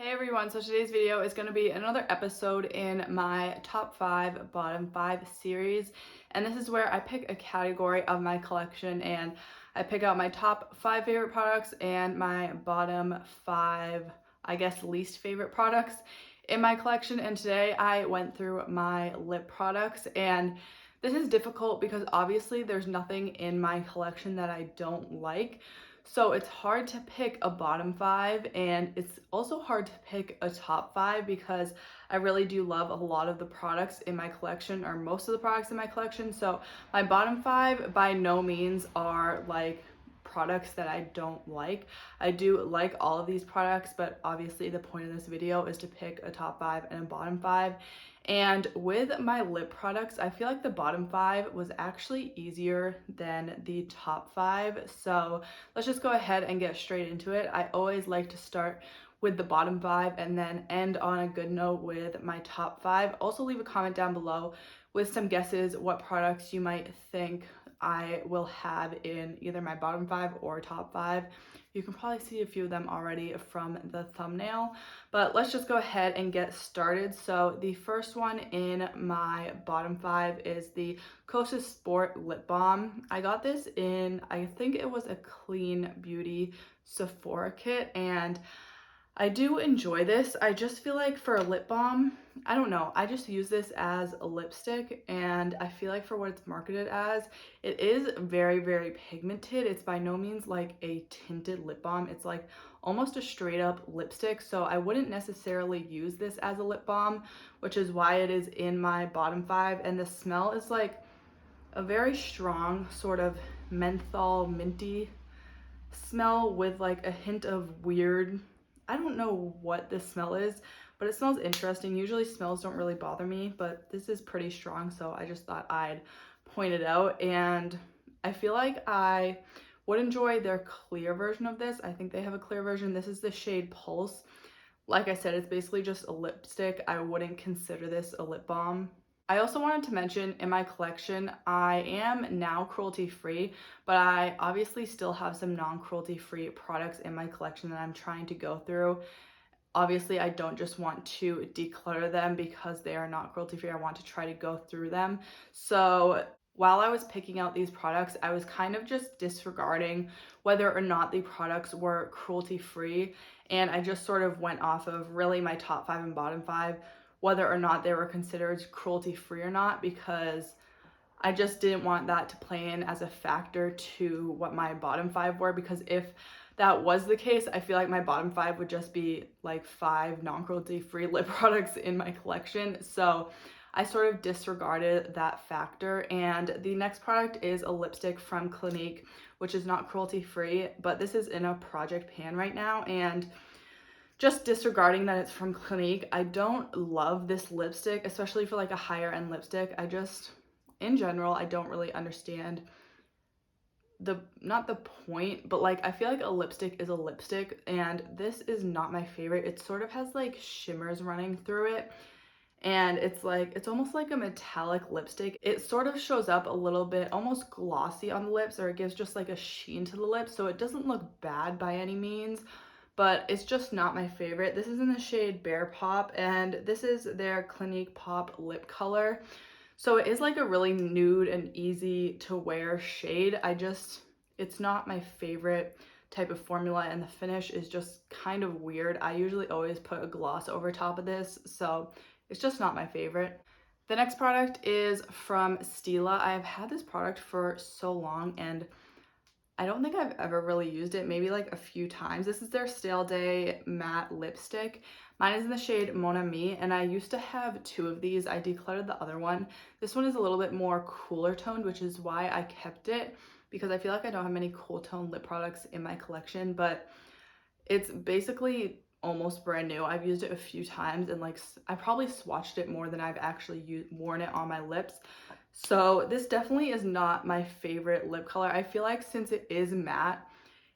Hey everyone, so today's video is going to be another episode in my top 5, bottom 5 series. And this is where I pick a category of my collection and I pick out my top 5 favorite products and my bottom 5, I guess, least favorite products in my collection. And today I went through my lip products, and this is difficult because obviously there's nothing in my collection that I don't like. So it's hard to pick a bottom 5, and it's also hard to pick a top 5 because I really do love a lot of the products in my collection, or most of the products in my collection. So my bottom 5 by no means are like products that I don't like. I do like all of these products, but obviously the point of this video is to pick a top 5 and a bottom 5. And with my lip products, I feel like the bottom 5 was actually easier than the top 5. So let's just go ahead and get straight into it. I always like to start with the bottom 5 and then end on a good note with my top 5. Also leave a comment down below with some guesses what products you might think I will have in either my bottom 5 or top 5. You can probably see a few of them already from the thumbnail, but let's just go ahead and get started. So the first one in my bottom 5 is the Kosas Sport Lip Balm. I got this in, I think it was a Clean Beauty Sephora kit, and I do enjoy this. I just feel like for a lip balm, I don't know, I just use this as a lipstick, and I feel like for what it's marketed as, it is very, very pigmented. It's by no means like a tinted lip balm. It's like almost a straight up lipstick. So I wouldn't necessarily use this as a lip balm, which is why it is in my bottom 5. And the smell is like a very strong sort of menthol minty smell with like a hint of weird, I don't know what this smell is, but it smells interesting. Usually smells don't really bother me, but this is pretty strong, so I just thought I'd point it out. And I feel like I would enjoy their clear version of this. I think they have a clear version. This is the shade Pulse. Like I said, it's basically just a lipstick. I wouldn't consider this a lip balm. I also wanted to mention in my collection, I am now cruelty free, but I obviously still have some non-cruelty free products in my collection that I'm trying to go through. Obviously, I don't just want to declutter them because they are not cruelty free. I want to try to go through them. So while I was picking out these products, I was kind of just disregarding whether or not the products were cruelty free. And I just sort of went off of really my top 5 and bottom 5, whether or not they were considered cruelty free or not, because I just didn't want that to play in as a factor to what my bottom 5 were, because if that was the case, I feel like my bottom 5 would just be like 5 non-cruelty free lip products in my collection. So I sort of disregarded that factor. And the next product is a lipstick from Clinique, which is not cruelty free, but this is in a project pan right now. And just disregarding that it's from Clinique, I don't love this lipstick, especially for like a higher end lipstick. I just, in general, I don't really understand not the point, but like I feel like a lipstick is a lipstick, and this is not my favorite. It sort of has like shimmers running through it, and it's like, it's almost like a metallic lipstick. It sort of shows up a little bit almost glossy on the lips, or it gives just like a sheen to the lips, so it doesn't look bad by any means, but it's just not my favorite. This is in the shade Bear Pop, and this is their Clinique Pop lip color. So it is like a really nude and easy to wear shade. It's not my favorite type of formula, and the finish is just kind of weird. I usually always put a gloss over top of this, so it's just not my favorite. The next product is from Stila. I have had this product for so long, and I don't think I've ever really used it, maybe like a few times. This is their Stale Day matte lipstick. Mine is in the shade Mon Ami, and I used to have 2 of these. I decluttered the other one. This one is a little bit more cooler toned, which is why I kept it, because I feel like I don't have many cool tone lip products in my collection, but it's basically almost brand new. I've used it a few times, and like I probably swatched it more than I've actually worn it on my lips. So this definitely is not my favorite lip color. I feel like since it is matte,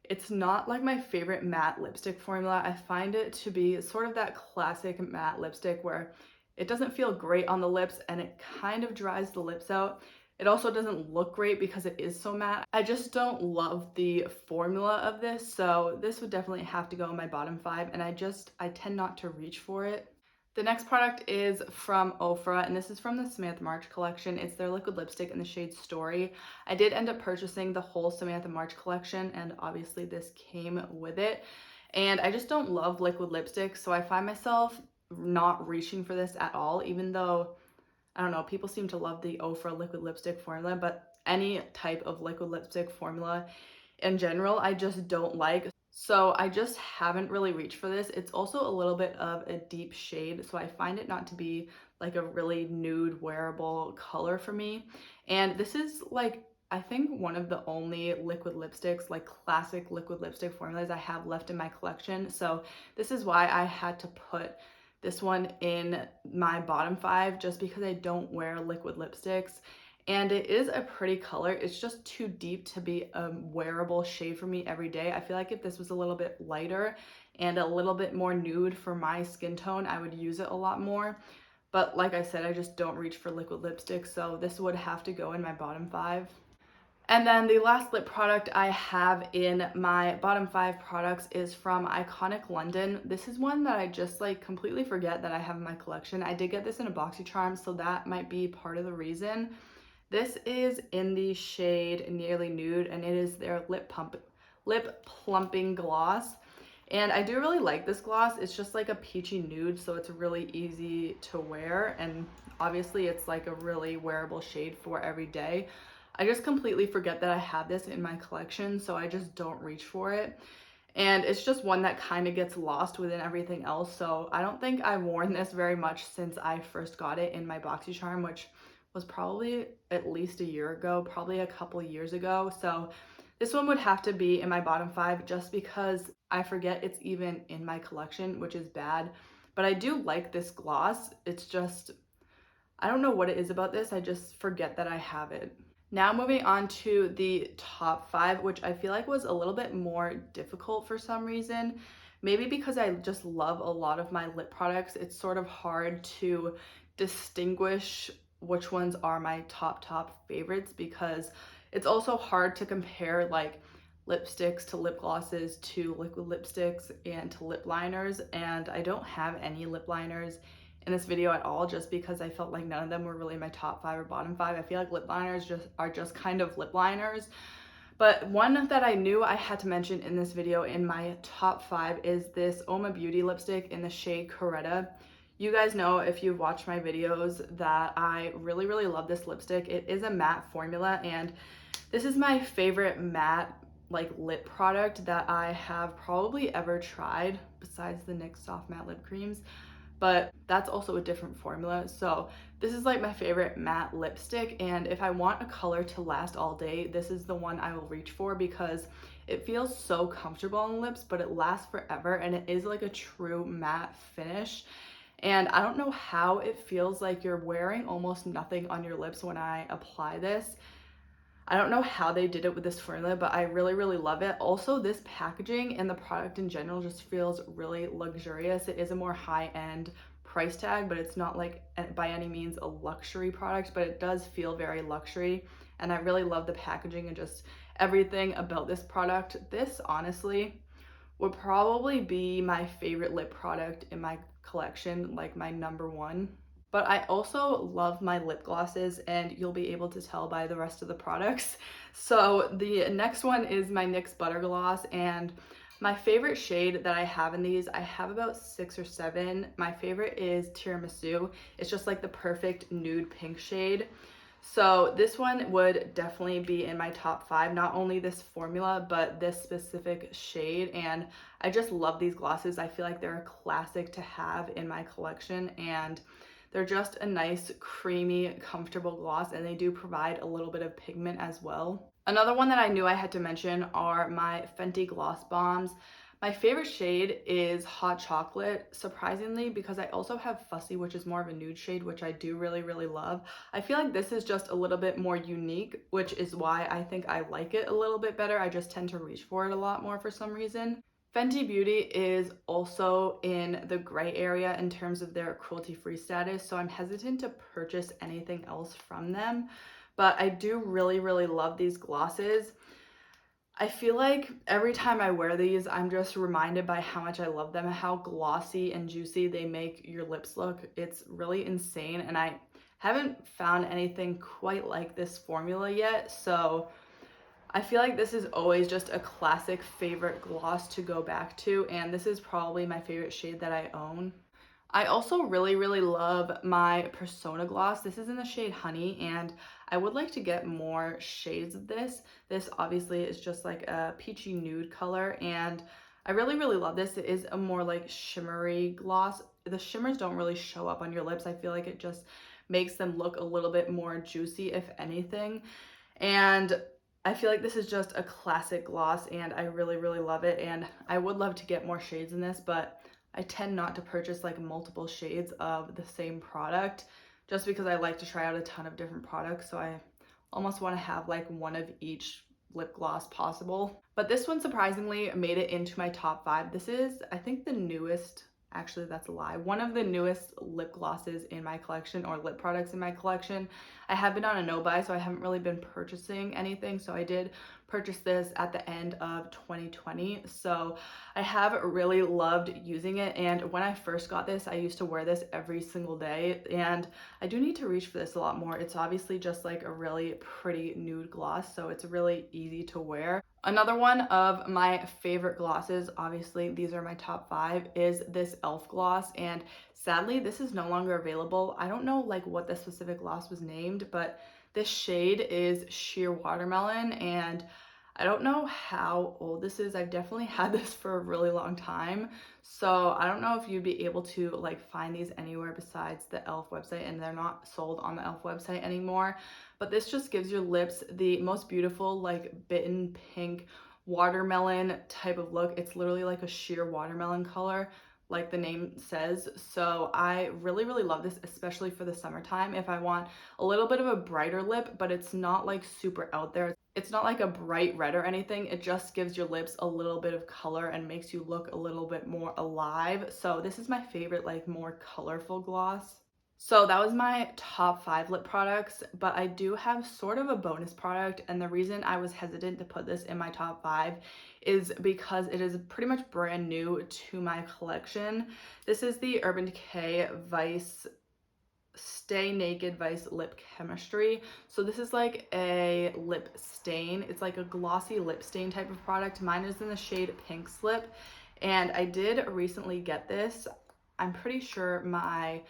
it's not like my favorite matte lipstick formula. I find it to be sort of that classic matte lipstick where it doesn't feel great on the lips and it kind of dries the lips out. It also doesn't look great because it is so matte. I just don't love the formula of this, so this would definitely have to go in my bottom 5, and I tend not to reach for it. The next product is from Ofra, and this is from the Samantha March collection. It's their liquid lipstick in the shade Story. I did end up purchasing the whole Samantha March collection, and obviously this came with it. And I just don't love liquid lipstick, so I find myself not reaching for this at all, even though, I don't know, people seem to love the Ofra liquid lipstick formula, but any type of liquid lipstick formula in general, I just don't like. So I just haven't really reached for this. It's also a little bit of a deep shade, so I find it not to be like a really nude wearable color for me. And this is like, I think one of the only liquid lipsticks, like classic liquid lipstick formulas I have left in my collection. So this is why I had to put this one in my bottom 5, just because I don't wear liquid lipsticks. And it is a pretty color. It's just too deep to be a wearable shade for me every day. I feel like if this was a little bit lighter and a little bit more nude for my skin tone, I would use it a lot more. But like I said, I just don't reach for liquid lipstick, so this would have to go in my bottom 5. And then the last lip product I have in my bottom 5 products is from Iconic London. This is one that I just like completely forget that I have in my collection. I did get this in a BoxyCharm, so that might be part of the reason. This is in the shade Nearly Nude, and it is their lip plumping gloss. And I do really like this gloss. It's just like a peachy nude, so it's really easy to wear, and obviously it's like a really wearable shade for every day. I just completely forget that I have this in my collection, so I just don't reach for it. And it's just one that kind of gets lost within everything else, so I don't think I've worn this very much since I first got it in my BoxyCharm, which was probably at least a year ago, probably a couple years ago. So this one would have to be in my bottom 5 just because I forget it's even in my collection, which is bad. But I do like this gloss. It's just, I don't know what it is about this. I just forget that I have it. Now moving on to the top 5, which I feel like was a little bit more difficult for some reason. Maybe because I just love a lot of my lip products, it's sort of hard to distinguish which ones are my top favorites, because it's also hard to compare like lipsticks to lip glosses to liquid lipsticks and to lip liners, and I don't have any lip liners in this video at all, just because I felt like none of them were really my top 5 or bottom 5. I feel like lip liners are just kind of lip liners. But one that I knew I had to mention in this video in my top 5 is this Oma Beauty lipstick in the shade Coretta. You guys know, if you've watched my videos, that I really love this lipstick. It is a matte formula, and this is my favorite matte like lip product that I have probably ever tried, besides the NYX Soft Matte Lip Creams. But that's also a different formula. So this is like my favorite matte lipstick, and if I want a color to last all day, this is the one I will reach for, because it feels so comfortable on the lips, but it lasts forever, and it is like a true matte finish. And I don't know how it feels like you're wearing almost nothing on your lips when I apply this. I don't know how they did it with this formula, but I really love it. Also, this packaging and the product in general just feels really luxurious. It is a more high-end price tag, but it's not like by any means a luxury product, but it does feel very luxury. And I really love the packaging and just everything about this product. This honestly would probably be my favorite lip product in my collection, like my number 1. But I also love my lip glosses, and you'll be able to tell by the rest of the products. So the next one is my NYX Butter Gloss, and my favorite shade that I have in these, I have about 6 or 7. My favorite is Tiramisu. It's just like the perfect nude pink shade. So this one would definitely be in my top 5, not only this formula, but this specific shade. And I just love these glosses. I feel like they're a classic to have in my collection, and they're just a nice, creamy, comfortable gloss, and they do provide a little bit of pigment as well. Another one that I knew I had to mention are my Fenty Gloss Bombs. My favorite shade is Hot Chocolate, surprisingly, because I also have Fussy, which is more of a nude shade, which I do really love. I feel like this is just a little bit more unique, which is why I think I like it a little bit better. I just tend to reach for it a lot more for some reason. Fenty Beauty is also in the gray area in terms of their cruelty-free status, so I'm hesitant to purchase anything else from them. but I do really love these glosses. I feel like every time I wear these, I'm just reminded by how much I love them, how glossy and juicy they make your lips look. It's really insane, and I haven't found anything quite like this formula yet, so I feel like this is always just a classic favorite gloss to go back to, and this is probably my favorite shade that I own. I also really love my Persona gloss. This is in the shade Honey, and I would like to get more shades of this. This obviously is just like a peachy nude color, and I really love this. It is a more like shimmery gloss. The shimmers don't really show up on your lips. I feel like it just makes them look a little bit more juicy, if anything. And I feel like this is just a classic gloss, and I really love it, and I would love to get more shades in this, but I tend not to purchase like multiple shades of the same product just because I like to try out a ton of different products, so I almost want to have like one of each lip gloss possible. But this one surprisingly made it into my top 5. This is, I think, the newest, actually that's a lie, one of the newest lip glosses in my collection, or lip products in my collection. I have been on a no buy, so I haven't really been purchasing anything, so I did purchase this at the end of 2020, so I have really loved using it. And when I first got this, I used to wear this every single day, and I do need to reach for this a lot more. It's obviously just like a really pretty nude gloss, so it's really easy to wear. Another one of my favorite glosses, obviously these are my top 5, is this e.l.f. gloss, and sadly this is no longer available. I don't know like what the specific gloss was named, but this shade is Sheer Watermelon, and I don't know how old this is. I've definitely had this for a really long time, so I don't know if you'd be able to like find these anywhere besides the e.l.f. website, and they're not sold on the e.l.f. website anymore. But this just gives your lips the most beautiful like bitten pink watermelon type of look. It's literally like a sheer watermelon color, like the name says. So I really love this, especially for the summertime if I want a little bit of a brighter lip, but it's not like super out there. It's not like a bright red or anything. It just gives your lips a little bit of color and makes you look a little bit more alive. So this is my favorite like more colorful gloss. So that was my top 5 lip products, but I do have sort of a bonus product, and the reason I was hesitant to put this in my top 5 is because it is pretty much brand new to my collection. This is the Urban Decay Vice Stay Naked Vice Lip Chemistry. So this is like a lip stain. It's like a glossy lip stain type of product. Mine is in the shade Pink Slip, and I did recently get this. I'm pretty sure my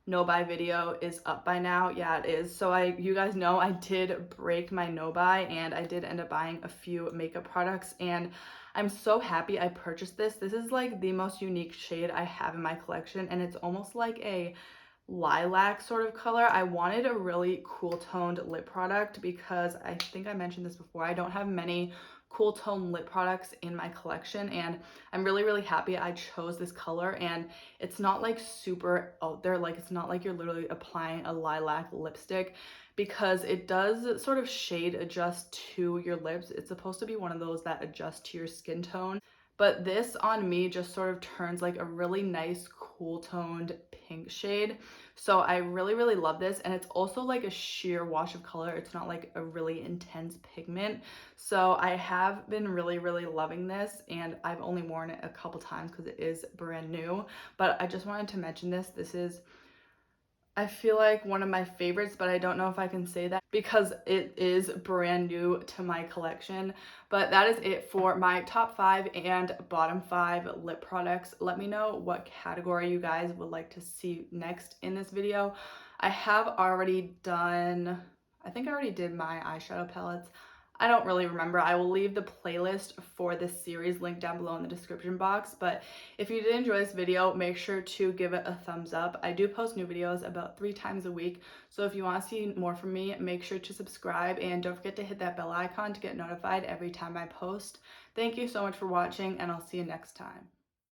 no buy video is up by now. Yeah, it is. So you guys know I did break my no buy, and I did end up buying a few makeup products, and I'm so happy I purchased this. This is like the most unique shade I have in my collection, and it's almost like a lilac sort of color. I wanted a really cool toned lip product because I think I mentioned this before. I don't have many cool tone lip products in my collection, and I'm really happy I chose this color. And it's not like super out there, like it's not like you're literally applying a lilac lipstick, because it does sort of shade adjust to your lips. It's supposed to be one of those that adjust to your skin tone, but this on me just sort of turns like a really nice cool toned pink shade. So I really love this, and it's also like a sheer wash of color. It's not like a really intense pigment. So I have been really loving this, and I've only worn it a couple times because it is brand new, but I just wanted to mention this. This is, I feel like, one of my favorites, but I don't know if I can say that because it is brand new to my collection. But that is it for my top 5 and bottom 5 lip products. Let me know what category you guys would like to see next in this video. I have already done, I think I already did my eyeshadow palettes. I don't really remember. I will leave the playlist for this series linked down below in the description box. But if you did enjoy this video, make sure to give it a thumbs up. I do post new videos about 3 times a week, so if you want to see more from me, make sure to subscribe, and don't forget to hit that bell icon to get notified every time I post. Thank you so much for watching, and I'll see you next time.